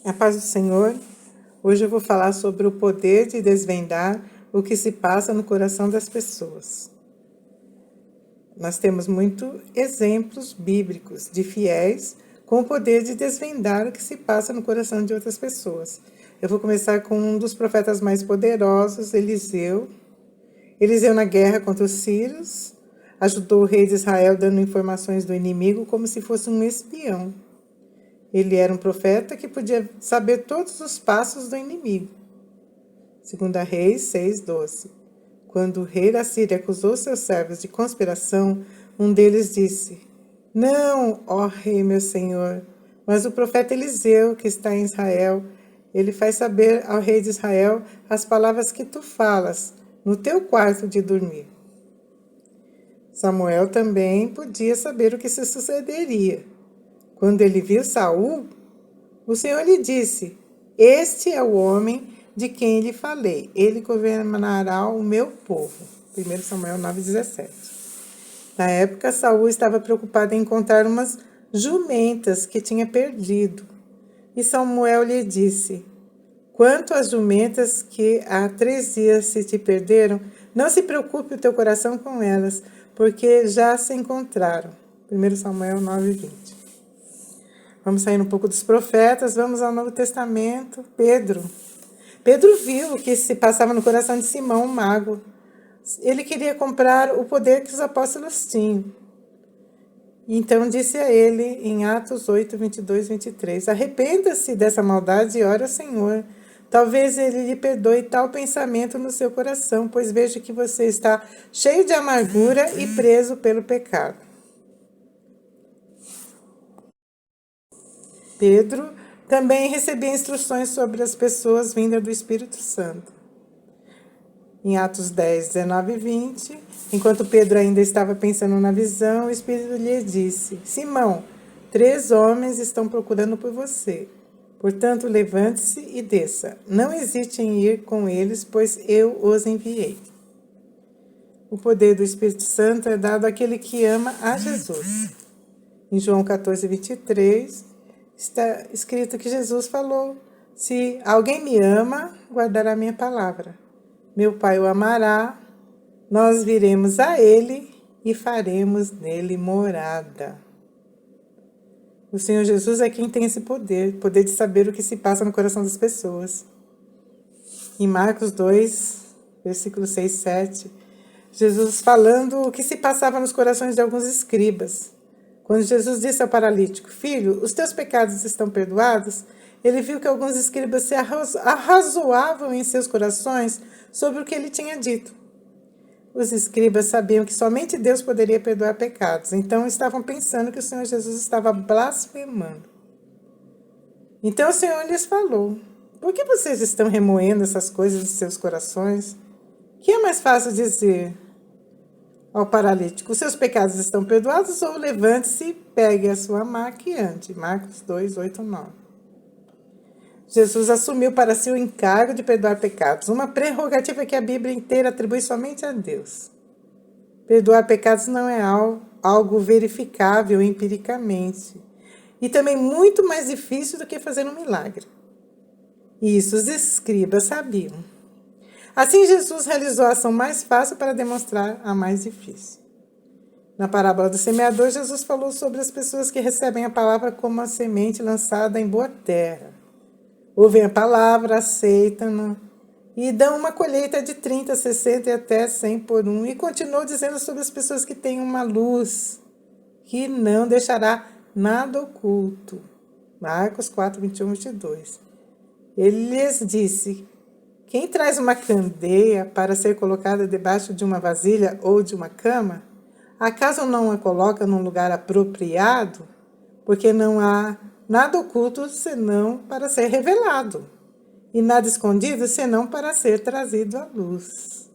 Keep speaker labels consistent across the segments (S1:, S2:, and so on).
S1: A paz do Senhor. Hoje eu vou falar sobre o poder de desvendar o que se passa no coração das pessoas. Nós temos muitos exemplos bíblicos de fiéis com o poder de desvendar o que se passa no coração de outras pessoas. Eu vou começar com um dos profetas mais poderosos, Eliseu. Eliseu, na guerra contra os sírios, ajudou o rei de Israel dando informações do inimigo como se fosse um espião. Ele era um profeta que podia saber todos os passos do inimigo. 2 Reis 6:12. Quando o rei da Síria acusou seus servos de conspiração, um deles disse: "Não, ó rei meu senhor, mas o profeta Eliseu, que está em Israel, ele faz saber ao rei de Israel as palavras que tu falas no teu quarto de dormir." Samuel também podia saber o que se sucederia. Quando ele viu Saul, o Senhor lhe disse: "Este é o homem de quem lhe falei. Ele governará o meu povo." 1 Samuel 9:17. Na época, Saul estava preocupado em encontrar umas jumentas que tinha perdido. E Samuel lhe disse: "Quanto às jumentas que há 3 dias se te perderam, não se preocupe o teu coração com elas, porque já se encontraram." 1 Samuel 9:20. Vamos sair um pouco dos profetas, vamos ao Novo Testamento. Pedro viu o que se passava no coração de Simão, o mago. Ele queria comprar o poder que os apóstolos tinham. Então disse a ele, em Atos 8, 22, 23, "Arrependa-se dessa maldade e ore ao Senhor. Talvez ele lhe perdoe tal pensamento no seu coração, pois vejo que você está cheio de amargura e preso pelo pecado." Pedro também recebia instruções sobre as pessoas vindas do Espírito Santo. Em Atos 10, 19 e 20, enquanto Pedro ainda estava pensando na visão, o Espírito lhe disse: "Simão, 3 homens estão procurando por você. Portanto, levante-se e desça. Não hesite em ir com eles, pois eu os enviei." O poder do Espírito Santo é dado àquele que ama a Jesus. Em João 14, 23, está escrito que Jesus falou: "Se alguém me ama, guardará minha palavra. Meu Pai o amará, nós viremos a ele e faremos nele morada." O Senhor Jesus é quem tem esse poder de saber o que se passa no coração das pessoas. Em Marcos 2, versículos 6 e 7, Jesus falando o que se passava nos corações de alguns escribas. Quando Jesus disse ao paralítico: "Filho, os teus pecados estão perdoados", ele viu que alguns escribas se arrazoavam em seus corações sobre o que ele tinha dito. Os escribas sabiam que somente Deus poderia perdoar pecados, então estavam pensando que o Senhor Jesus estava blasfemando. Então o Senhor lhes falou: "Por que vocês estão remoendo essas coisas em seus corações? Que é mais fácil dizer ao paralítico: 'Os seus pecados estão perdoados', ou 'levante-se e pegue a sua maca e ande'?" Marcos 2, 8, 9. Jesus assumiu para si o encargo de perdoar pecados, uma prerrogativa que a Bíblia inteira atribui somente a Deus. Perdoar pecados não é algo verificável empiricamente, e também muito mais difícil do que fazer um milagre. Isso os escribas sabiam. Assim, Jesus realizou a ação mais fácil para demonstrar a mais difícil. Na parábola do semeador, Jesus falou sobre as pessoas que recebem a palavra como a semente lançada em boa terra. Ouvem a palavra, aceitam-na e dão uma colheita de 30, 60 e até 100 por um. E continuou dizendo sobre as pessoas que têm uma luz que não deixará nada oculto. Marcos 4, 21, 22. Ele lhes disse: "Quem traz uma candeia para ser colocada debaixo de uma vasilha ou de uma cama, acaso não a coloca num lugar apropriado? Porque não há nada oculto senão para ser revelado, e nada escondido senão para ser trazido à luz."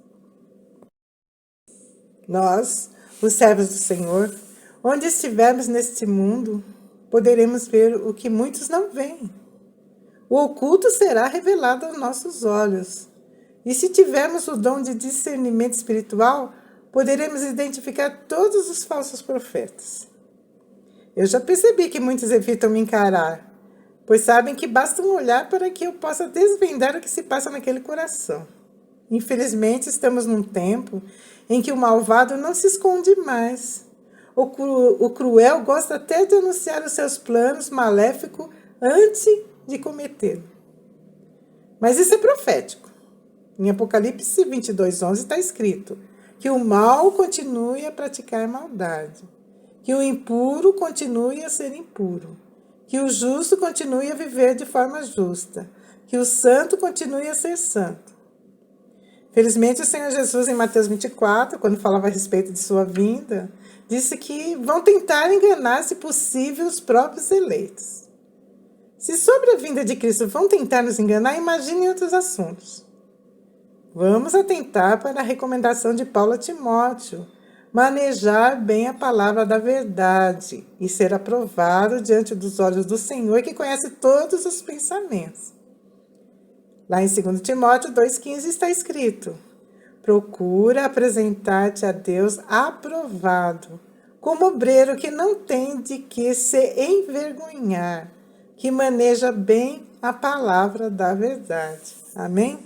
S1: Nós, os servos do Senhor, onde estivermos neste mundo, poderemos ver o que muitos não veem. O oculto será revelado aos nossos olhos. E se tivermos o dom de discernimento espiritual, poderemos identificar todos os falsos profetas. Eu já percebi que muitos evitam me encarar, pois sabem que basta um olhar para que eu possa desvendar o que se passa naquele coração. Infelizmente, estamos num tempo em que o malvado não se esconde mais. O cruel gosta até de anunciar os seus planos maléficos antes de cometê-lo. Mas isso é profético. Em Apocalipse 22:11 está escrito que o mal continue a praticar maldade, que o impuro continue a ser impuro, que o justo continue a viver de forma justa, que o santo continue a ser santo. Felizmente, o Senhor Jesus, em Mateus 24, quando falava a respeito de sua vinda, disse que vão tentar enganar, se possível, os próprios eleitos. Se sobre a vinda de Cristo vão tentar nos enganar, imagine outros assuntos. Vamos atentar para a recomendação de Paulo a Timóteo, manejar bem a palavra da verdade e ser aprovado diante dos olhos do Senhor, que conhece todos os pensamentos. Lá em 2 Timóteo 2,15 está escrito: procura apresentar-te a Deus aprovado, como obreiro que não tem de que se envergonhar, que maneja bem a palavra da verdade. Amém?